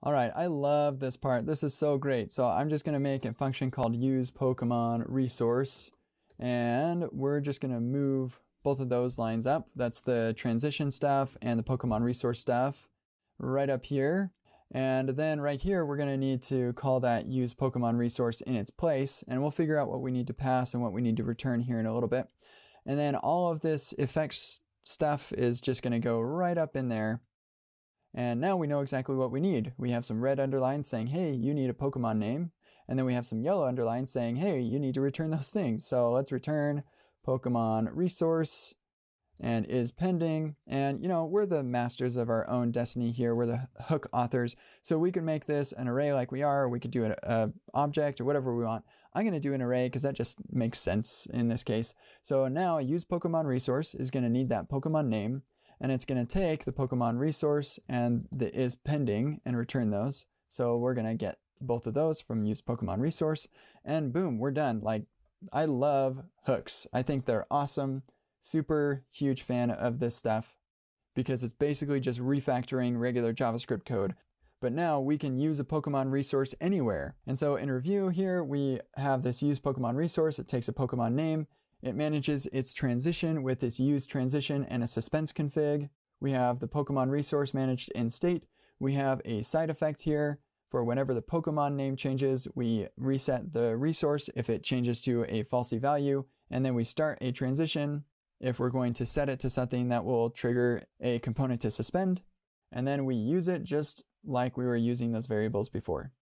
All right, I love this part. This is so great. So I'm just going to make a function called use Pokemon resource, and we're just going to move both of those lines up. That's the transition stuff and the Pokemon resource stuff right up here. And then right here, we're going to need to call that use Pokemon resource in its place, and we'll figure out what we need to pass and what we need to return here in a little bit. And then all of this effects stuff is just going to go right up in there. And now we know exactly what we need. We have some red underlines saying, hey, you need a Pokemon name. And then we have some yellow underlines saying, hey, you need to return those things. So let's return Pokemon resource and is pending. And, you know, we're the masters of our own destiny here. We're the hook authors. So we can make this an array like we are, or we could do an object or whatever we want. I'm going to do an array because that just makes sense in this case. So now use Pokemon resource is going to need that Pokemon name. And it's going to take the Pokemon resource and the is pending and return those. So we're going to get both of those from use Pokemon resource, and boom, we're done. Like, I love hooks. I think they're awesome. Super huge fan of this stuff because it's basically just refactoring regular JavaScript code. But now we can use a Pokemon resource anywhere. And so in review here, we have this use Pokemon resource. It takes a Pokemon name. It manages its transition with its use transition and a suspense config. We have the Pokemon resource managed in state. We have a side effect here for whenever the Pokemon name changes, we reset the resource if it changes to a falsy value, and then we start a transition if we're going to set it to something that will trigger a component to suspend, and then we use it just like we were using those variables before.